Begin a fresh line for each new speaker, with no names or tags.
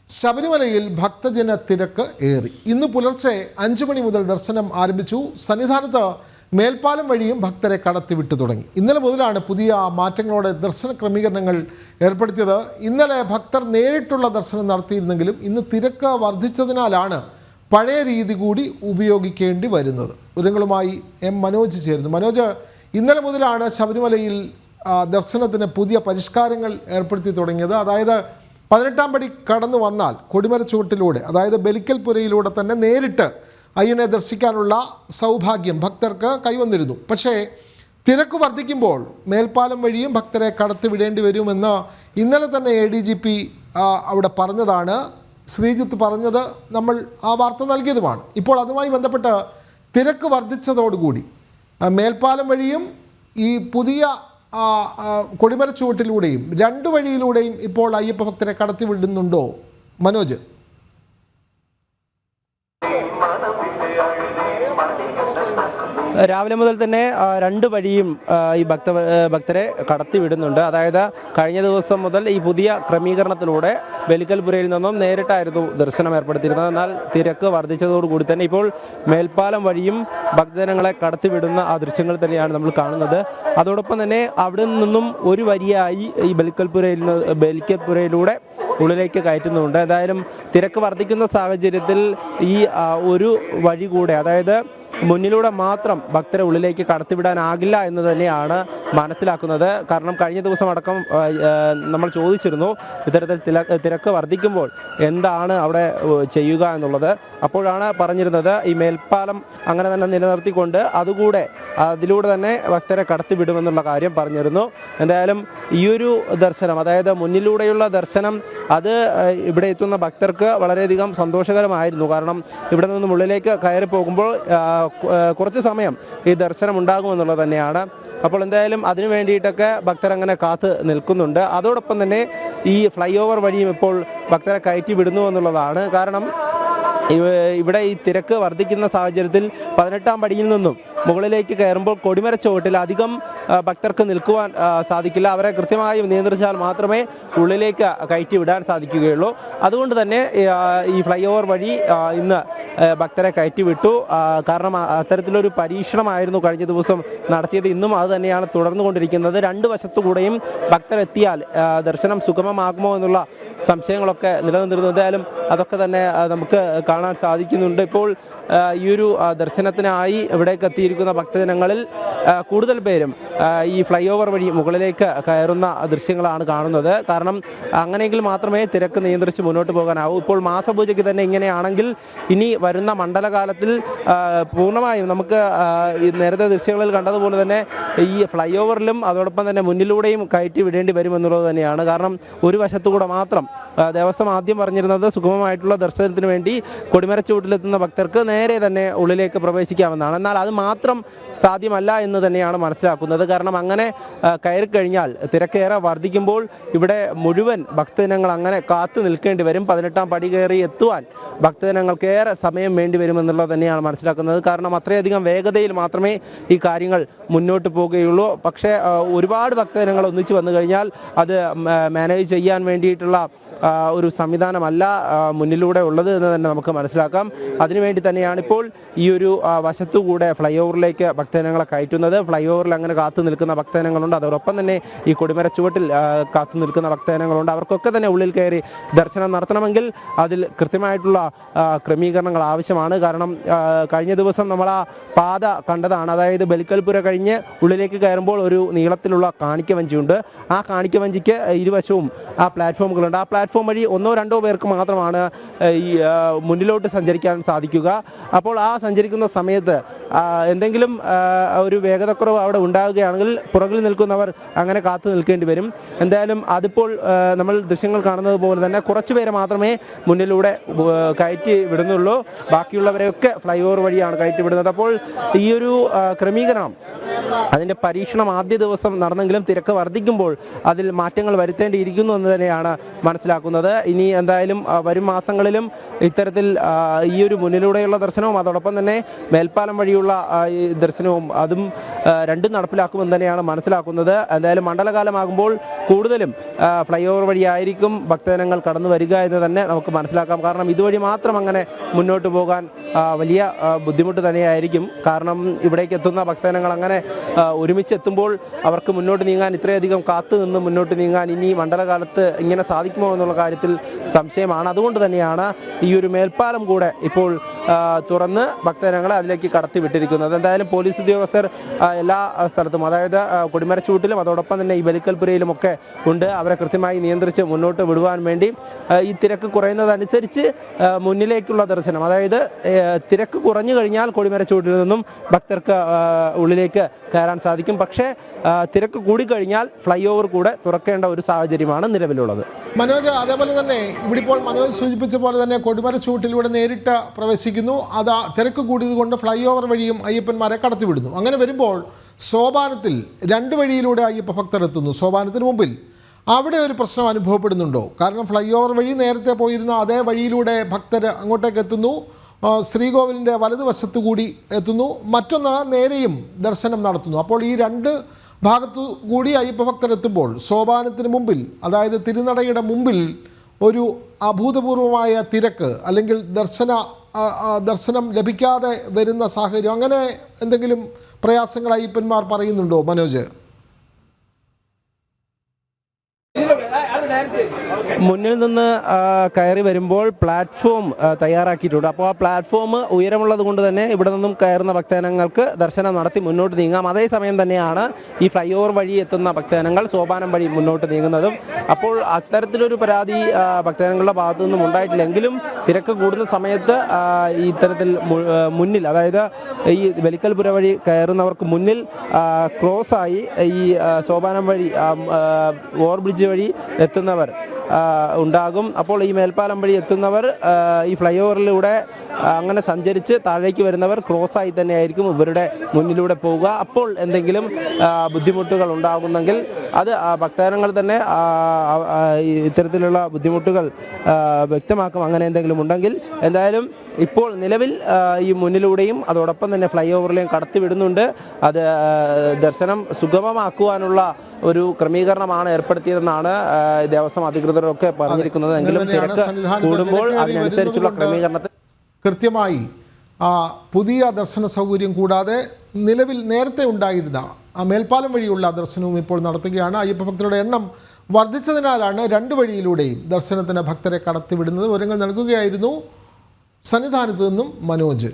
ശബരിമലയിൽ ഭക്തജന തിരക്ക് ഏറി. ഇന്ന് പുലർച്ചെ 5 മണി മുതൽ ദർശനം ആരംഭിച്ചു. സന്നിധാനത്ത് മേൽപ്പാലം വഴിയും ഭക്തരെ കടത്തിവിട്ടു തുടങ്ങി. ഇന്നലെ മുതലാണ് പുതിയ മാറ്റങ്ങളോടെ ദർശന ക്രമീകരണങ്ങൾ ഏർപ്പെടുത്തിയത്. ഇന്നലെ ഭക്തർ നേരിട്ടുള്ള ദർശനം നടത്തിയിരുന്നെങ്കിലും ഇന്ന് തിരക്ക് വർദ്ധിച്ചതിനാലാണ് പഴയ രീതി കൂടി ഉപയോഗിക്കേണ്ടി വരുന്നത്. വിവരങ്ങളുമായി മനോജ് ചേരുന്നു. മനോജ്, ഇന്നലെ മുതലാണ് ശബരിമലയിൽ ദർശനത്തിന് പുതിയ പരിഷ്കാരങ്ങൾ ഏർപ്പെടുത്തി തുടങ്ങിയത്. അതായത് 18-ാം പടി കടന്നു വന്നാൽ കൊടിമര ചുവട്ടിലൂടെ, അതായത് ബലിക്കൽപുരയിലൂടെ തന്നെ നേരിട്ട് അയ്യനെ ദർശിക്കാനുള്ള സൗഭാഗ്യം ഭക്തർക്ക് കൈവന്നിരുന്നു. പക്ഷേ തിരക്ക് വർദ്ധിക്കുമ്പോൾ മേൽപ്പാലം വഴിയും ഭക്തരെ കടത്തിവിടേണ്ടി വരുമെന്ന് ഇന്നലെ തന്നെ ADGP അവിടെ പറഞ്ഞതാണ്. ശ്രീജിത്ത് പറഞ്ഞത് നമ്മൾ ആ വാർത്ത നൽകിയതുമാണ്. ഇപ്പോൾ അതുമായി ബന്ധപ്പെട്ട് തിരക്ക് വർദ്ധിച്ചതോടുകൂടി മേൽപ്പാലം വഴിയും ഈ പുതിയ കൊടിമര ചുവട്ടിലൂടെയും 2 വഴിയിലൂടെയും ഇപ്പോൾ അയ്യപ്പ ഭക്തരെ കടത്തിവിടുന്നുണ്ടോ മനോജ്?
രാവിലെ മുതൽ തന്നെ 2 വഴിയും ഈ ഭക്തരെ കടത്തിവിടുന്നുണ്ട്. അതായത് കഴിഞ്ഞ ദിവസം മുതൽ ഈ പുതിയ ക്രമീകരണത്തിലൂടെ ബലിക്കൽപുരയിൽ നിന്നും നേരിട്ടായിരുന്നു ദർശനം ഏർപ്പെടുത്തിയിരുന്നത്. എന്നാൽ തിരക്ക് വർദ്ധിച്ചതോടുകൂടി തന്നെ ഇപ്പോൾ മേൽപ്പാലം വഴിയും ഭക്തജനങ്ങളെ കടത്തിവിടുന്ന ആ ദൃശ്യങ്ങൾ തന്നെയാണ് നമ്മൾ കാണുന്നത്. അതോടൊപ്പം തന്നെ അവിടെ നിന്നും ഒരു വരിയായി ഈ ബലിക്കൽപുരയിലൂടെ ഉള്ളിലേക്ക് കയറ്റുന്നുണ്ട്. എന്തായാലും തിരക്ക് വർദ്ധിക്കുന്ന സാഹചര്യത്തിൽ ഈ ഒരു വഴി കൂടെ, അതായത് മുന്നിലൂടെ മാത്രം ഭക്തരെ ഉള്ളിലേക്ക് കടത്തിവിടാനാകില്ല എന്ന് തന്നെയാണ് മനസ്സിലാക്കുന്നത്. കാരണം കഴിഞ്ഞ ദിവസം അടക്കം നമ്മൾ ചോദിച്ചിരുന്നു ഇത്തരത്തിൽ തിരക്ക് വർദ്ധിക്കുമ്പോൾ എന്താണ് അവിടെ ചെയ്യുക എന്നുള്ളത്. അപ്പോഴാണ് പറഞ്ഞിരുന്നത് ഈ മേൽപ്പാലം അങ്ങനെ തന്നെ നിലനിർത്തിക്കൊണ്ട് അതിലൂടെ തന്നെ ഭക്തരെ കടത്തിവിടുമെന്നുള്ള കാര്യം പറഞ്ഞിരുന്നു. എന്തായാലും ഈ ഒരു ദർശനം, അതായത് മുന്നിലൂടെയുള്ള ദർശനം, അത് ഇവിടെ എത്തുന്ന ഭക്തർക്ക് വളരെയധികം സന്തോഷകരമായിരുന്നു. കാരണം ഇവിടെ നിന്നും ഉള്ളിലേക്ക് കയറി പോകുമ്പോൾ കുറച്ച് സമയം ഈ ദർശനം ഉണ്ടാകുമെന്നുള്ളത് തന്നെയാണ്. അപ്പോൾ എന്തായാലും അതിനു വേണ്ടിയിട്ടൊക്കെ ഭക്തരങ്ങനെ കാത്ത് നിൽക്കുന്നുണ്ട്. അതോടൊപ്പം തന്നെ ഈ ഫ്ലൈ ഓവർ വഴിയും ഇപ്പോൾ ഭക്തരെ കയറ്റി വിടുന്നു എന്നുള്ളതാണ്. കാരണം ഇവിടെ ഈ തിരക്ക് വർദ്ധിക്കുന്ന സാഹചര്യത്തിൽ 18-ാം പടിയിൽ നിന്നും മുകളിലേക്ക് കയറുമ്പോൾ കൊടിമര ചുവട്ടിൽ അധികം ഭക്തർക്ക് നിൽക്കുവാൻ സാധിക്കില്ല. അവരെ കൃത്യമായി നിയന്ത്രിച്ചാൽ മാത്രമേ ഉള്ളിലേക്ക് കയറ്റി വിടാൻ സാധിക്കുകയുള്ളൂ. അതുകൊണ്ട് തന്നെ ഈ ഫ്ലൈ ഓവർ വഴി ഇന്ന് ഭക്തരെ കയറ്റിവിട്ടു. കാരണം അത്തരത്തിലൊരു പരീക്ഷണമായിരുന്നു കഴിഞ്ഞ ദിവസം നടത്തിയത്. ഇന്നും അത് തന്നെയാണ് തുടർന്നുകൊണ്ടിരിക്കുന്നത്. 2 വശത്തുകൂടെയും ഭക്തരെത്തിയാൽ ദർശനം സുഗമമാകുമോ എന്നുള്ള സംശയങ്ങളൊക്കെ നിലനിന്നിരുന്നു. എന്തായാലും അതൊക്കെ തന്നെ നമുക്ക് കാണാൻ സാധിക്കുന്നുണ്ട്. ഇപ്പോൾ ഈ ഒരു ദർശനത്തിനായി ഇവിടേക്ക് എത്തിയിരിക്കുന്ന ഭക്തജനങ്ങളിൽ കൂടുതൽ പേരും ഈ ഫ്ലൈ ഓവർ വഴി മുകളിലേക്ക് കയറുന്ന ദൃശ്യങ്ങളാണ് കാണുന്നത്. കാരണം അങ്ങനെയെങ്കിൽ മാത്രമേ തിരക്ക് നിയന്ത്രിച്ച് മുന്നോട്ട് പോകാനാവൂ. ഇപ്പോൾ മാസപൂജയ്ക്ക് തന്നെ ഇങ്ങനെയാണെങ്കിൽ ഇനി വരുന്ന മണ്ഡലകാലത്തിൽ പൂർണ്ണമായും നമുക്ക് നേരത്തെ ദൃശ്യങ്ങളിൽ കണ്ടതുപോലെ തന്നെ ഈ ഫ്ലൈ ഓവറിലും അതോടൊപ്പം തന്നെ മുന്നിലൂടെയും കയറ്റി വിടേണ്ടി വരുമെന്നുള്ളത് തന്നെയാണ്. കാരണം ഒരു വശത്തുകൂടെ മാത്രം ദേവസ്വം ആദ്യം പറഞ്ഞിരുന്നത് സുഗമമായിട്ടുള്ള ദർശനത്തിന് വേണ്ടി കൊടിമരച്ചുവട്ടിലെത്തുന്ന ഭക്തർക്ക് നേരെ തന്നെ ഉള്ളിലേക്ക് പ്രവേശിക്കാമെന്നാണ്. എന്നാൽ അത് മാത്രം സാധ്യമല്ല എന്ന് തന്നെയാണ് മനസ്സിലാക്കുന്നത്. കാരണം അങ്ങനെ കയറി കഴിഞ്ഞാൽ തിരക്കേറെ വർദ്ധിക്കുമ്പോൾ ഇവിടെ മുഴുവൻ ഭക്തജനങ്ങൾ അങ്ങനെ കാത്തു നിൽക്കേണ്ടി വരും. 18-ാം പടി കയറി എത്തുവാൻ ഭക്തജനങ്ങൾക്കേറെ സമയം വേണ്ടി വരുമെന്നുള്ളത് തന്നെയാണ് മനസ്സിലാക്കുന്നത്. കാരണം അത്രയധികം വേഗതയിൽ മാത്രമേ ഈ കാര്യങ്ങൾ മുന്നോട്ട് പോവുകയുള്ളൂ. പക്ഷേ ഒരുപാട് ഭക്തജനങ്ങൾ ഒന്നിച്ച് വന്നു കഴിഞ്ഞാൽ അത് മാനേജ് ചെയ്യാൻ വേണ്ടിയിട്ടുള്ള ഒരു സംവിധാനമല്ല മുന്നിലൂടെ ഉള്ളത് എന്ന് തന്നെ നമുക്ക് മനസ്സിലാക്കാം. അതിനുവേണ്ടി തന്നെയാണ് ഇപ്പോൾ ഈ ഒരു വശത്തുകൂടെ ഫ്ലൈ ഓവറിലേക്ക് ഭക്തജനങ്ങളെ കയറ്റുന്നത്. ഫ്ലൈ ഓവറിൽ അങ്ങനെ കാത്തു നിൽക്കുന്ന ഭക്തജനങ്ങളുണ്ട്. അതോടൊപ്പം തന്നെ ഈ കൊടിമര ചുവട്ടിൽ കാത്തു നിൽക്കുന്ന ഭക്തജനങ്ങളുണ്ട്. അവർക്കൊക്കെ തന്നെ ഉള്ളിൽ കയറി ദർശനം നടത്തണമെങ്കിൽ അതിൽ കൃത്യമായിട്ടുള്ള ക്രമീകരണങ്ങൾ ആവശ്യമാണ്. കാരണം കഴിഞ്ഞ ദിവസം നമ്മൾ ആ പാത കണ്ടതാണ്. അതായത് ബലിക്കൽപുര കഴിഞ്ഞ് ഉള്ളിലേക്ക് കയറുമ്പോൾ ഒരു നീളത്തിലുള്ള കാണിക്കവഞ്ചിയുണ്ട്. ആ കാണിക്കവഞ്ചിക്ക് ഇരുവശവും ആ പ്ലാറ്റ്ഫോമുകളുണ്ട്. ആ പ്ലാറ്റ്ഫോം വഴി 1-2 പേർക്ക് മാത്രമാണ് ഈ മുന്നിലോട്ട് സഞ്ചരിക്കാൻ സാധിക്കുക. അപ്പോൾ ആ സഞ്ചരിക്കുന്ന സമയത്ത് എന്തെങ്കിലും ഒരു വേഗതക്കുറവ് അവിടെ ഉണ്ടാവുകയാണെങ്കിൽ പുറകിൽ നിൽക്കുന്നവർ അങ്ങനെ കാത്തു നിൽക്കേണ്ടി വരും. എന്തായാലും അതിപ്പോൾ നമ്മൾ ദൃശ്യങ്ങൾ കാണുന്നത് പോലെ തന്നെ കുറച്ചു പേരെ മാത്രമേ മുന്നിലൂടെ കയറ്റി വിടുന്നുള്ളൂ. ബാക്കിയുള്ളവരെയൊക്കെ ഫ്ലൈ ഓവർ വഴിയാണ് കയറ്റി വിടുന്നത്. അപ്പോൾ ഈ ഒരു ക്രമീകരണം, അതിൻ്റെ പരീക്ഷണം ആദ്യ ദിവസം നടന്നെങ്കിലും തിരക്ക് വർദ്ധിക്കുമ്പോൾ അതിൽ മാറ്റങ്ങൾ വരുത്തേണ്ടിയിരിക്കുന്നു എന്ന് തന്നെയാണ് മനസ്സിലാക്കുന്നത്. ഇനി എന്തായാലും വരും മാസങ്ങളിലും ഇത്തരത്തിൽ ഈ ഒരു മുന്നിലൂടെയുള്ള ദർശനവും അതോടൊപ്പം തന്നെ മേൽപ്പാലം വഴിയുള്ള ഈ ദർശനവും അതും രണ്ടും നടപ്പിലാക്കുമെന്ന് തന്നെയാണ് മനസ്സിലാക്കുന്നത്. എന്തായാലും മണ്ഡലകാലമാകുമ്പോൾ കൂടുതലും ഫ്ലൈ ഓവർ വഴിയായിരിക്കും ഭക്തജനങ്ങൾ കടന്നു വരിക എന്ന് തന്നെ നമുക്ക് മനസ്സിലാക്കാം. കാരണം ഇതുവഴി മാത്രം അങ്ങനെ മുന്നോട്ട് പോകാൻ വലിയ ബുദ്ധിമുട്ട് തന്നെയായിരിക്കും. കാരണം ഇവിടേക്ക് എത്തുന്ന ഭക്തജനങ്ങൾ അങ്ങനെ ഒരുമിച്ചെത്തുമ്പോൾ അവർക്ക് മുന്നോട്ട് നീങ്ങാൻ, ഇത്രയധികം കാത്തു നിന്ന് മുന്നോട്ട് നീങ്ങാൻ ഇനി മണ്ഡലകാലത്ത് ഇങ്ങനെ സാധിക്കുമോ എന്നുള്ള കാര്യത്തിൽ സംശയമാണ്. അതുകൊണ്ട് തന്നെയാണ് ഈ ഒരു മേൽപ്പാലം കൂടെ ഇപ്പോൾ തുറന്ന് ഭക്തജനങ്ങളെ അതിലേക്ക് കടത്തി വിട്ടിരിക്കുന്നത്. എന്തായാലും പോലീസ് ഉദ്യോഗസ്ഥർ എല്ലാ സ്ഥലത്തും, അതായത് കൊടിമരച്ചൂട്ടിലും അതോടൊപ്പം തന്നെ ഈ ബലിക്കൽപുരയിലും ഒക്കെ ഉണ്ട്. അവരെ കൃത്യമായി നിയന്ത്രിച്ച് മുന്നോട്ട് വിടുവാൻ വേണ്ടി ഈ തിരക്ക് കുറയുന്നതനുസരിച്ച് മുന്നിലേക്കുള്ള ദർശനം, അതായത് തിരക്ക് കുറഞ്ഞു കഴിഞ്ഞാൽ കൊടിമരച്ചൂട്ടിൽ നിന്നും ഭക്തർക്ക് ഉള്ളിലേക്ക് കയറാൻ സാധിക്കും. പക്ഷേ തിരക്ക് കൂടിക്കഴിഞ്ഞാൽ ഫ്ലൈ ഓവർ കൂടെ തുറക്കേണ്ട ഒരു സാഹചര്യമാണ് നിലവിലുള്ളത്.
മനോജ്, അതേപോലെ തന്നെ ഇവിടെ ഇപ്പോൾ മനോജ് സൂചിപ്പിച്ച പോലെ തന്നെ കൊടിമരച്ചൂട്ടിലൂടെ നേരിട്ട് പ്രവേശിക്കുന്നു. അത് തിരക്ക് കൂടിയത് കൊണ്ട് ഫ്ലൈ ഓവർ വഴിയും അയ്യപ്പന്മാരെ കടത്തിവിടുന്നു. അങ്ങനെ വരുമ്പോൾ സോപാനത്തിൽ രണ്ട് വഴിയിലൂടെ അയ്യപ്പ ഭക്തർ എത്തുന്നു. സോപാനത്തിന് മുമ്പിൽ അവിടെ ഒരു പ്രശ്നം അനുഭവപ്പെടുന്നുണ്ടോ? കാരണം ഫ്ലൈ ഓവർ വഴി നേരത്തെ പോയിരുന്ന അതേ വഴിയിലൂടെ ഭക്തർ അങ്ങോട്ടേക്ക് എത്തുന്നു. ശ്രീകോവിലിൻ്റെ വലതുവശത്തു കൂടി എത്തുന്നു. മറ്റൊന്ന് നേരെയും ദർശനം നടത്തുന്നു. അപ്പോൾ ഈ രണ്ട് ഭാഗത്തു കൂടി അയ്യപ്പ ഭക്തർ എത്തുമ്പോൾ സോപാനത്തിന് മുമ്പിൽ, അതായത് തിരുനടയുടെ മുമ്പിൽ ഒരു അഭൂതപൂർവമായ തിരക്ക്, അല്ലെങ്കിൽ ദർശനം ലഭിക്കാതെ വരുന്ന സാഹചര്യം, അങ്ങനെ എന്തെങ്കിലും പ്രയാസങ്ങൾ അയ്യപ്പന്മാർ പറയുന്നുണ്ടോ മനോജ്?
മുന്നിൽ നിന്ന് കയറി വരുമ്പോൾ പ്ലാറ്റ്ഫോം തയ്യാറാക്കിയിട്ടുണ്ട്. അപ്പോൾ ആ പ്ലാറ്റ്ഫോം ഉയരമുള്ളത് കൊണ്ട് തന്നെ ഇവിടെ നിന്നും കയറുന്ന ഭക്തജനങ്ങൾക്ക് ദർശനം നടത്തി മുന്നോട്ട് നീങ്ങാം. അതേസമയം തന്നെയാണ് ഈ ഫ്ലൈ ഓവർ വഴി എത്തുന്ന ഭക്തജനങ്ങൾ സോപാനം വഴി മുന്നോട്ട് നീങ്ങുന്നതും. അപ്പോൾ അത്തരത്തിലൊരു പരാതി ഭക്തജനങ്ങളുടെ ഭാഗത്തു നിന്നും ഉണ്ടായിട്ടില്ലെങ്കിലും തിരക്ക് കൂടുന്ന സമയത്ത് ഇത്തരത്തിൽ മുന്നിൽ, അതായത് ഈ ബലിക്കൽപുര വഴി കയറുന്നവർക്ക് മുന്നിൽ ക്രോസായി ഈ സോപാനം വഴി ഓവർ ബ്രിഡ്ജ് വഴി എത്തുന്നവർ ഉണ്ടാകും. അപ്പോൾ ഈ മേൽപ്പാലം വഴി എത്തുന്നവർ ഈ ഫ്ലൈ ഓവറിലൂടെ അങ്ങനെ സഞ്ചരിച്ച് താഴേക്ക് വരുന്നവർ ക്രോസായി തന്നെയായിരിക്കും ഇവരുടെ മുന്നിലൂടെ പോവുക. അപ്പോൾ എന്തെങ്കിലും ബുദ്ധിമുട്ടുകൾ ഉണ്ടാകുന്നെങ്കിൽ അത് ഭക്തജനങ്ങൾ തന്നെ ഇത്തരത്തിലുള്ള ബുദ്ധിമുട്ടുകൾ വ്യക്തമാക്കും. അങ്ങനെ എന്തെങ്കിലും ഉണ്ടെങ്കിൽ എന്തായാലും ഇപ്പോൾ നിലവിൽ ഈ മുന്നിലൂടെയും അതോടൊപ്പം തന്നെ ഫ്ലൈ ഓവറിലെയും കടത്തിവിടുന്നുണ്ട്. അത് ദർശനം സുഗമമാക്കുവാനുള്ള ഒരു ക്രമീകരണമാണ് ഏർപ്പെടുത്തിയതെന്നാണ് ദേവസ്വം അധികൃതരൊക്കെ പറഞ്ഞിരിക്കുന്നത്. എങ്കിലും തിരക്ക് കൂടുമ്പോൾ അതിനനുസരിച്ചുള്ള ക്രമീകരണത്തിൽ
കൃത്യമായി പുതിയ ദർശന സൗകര്യം കൂടാതെ നിലവിൽ നേരത്തെ ഉണ്ടായിരുന്ന ആ മേൽപ്പാലം വഴിയുള്ള ദർശനവും ഇപ്പോൾ നടത്തുകയാണ്. അയ്യപ്പ ഭക്തരുടെ എണ്ണം വർദ്ധിച്ചതിനാലാണ് രണ്ട് വഴിയിലൂടെയും ദർശനത്തിന് ഭക്തരെ കടത്തിവിടുന്നത്. വിവരങ്ങൾ നൽകുകയായിരുന്നു സന്നിധാനത്ത് നിന്നും മനോജ്.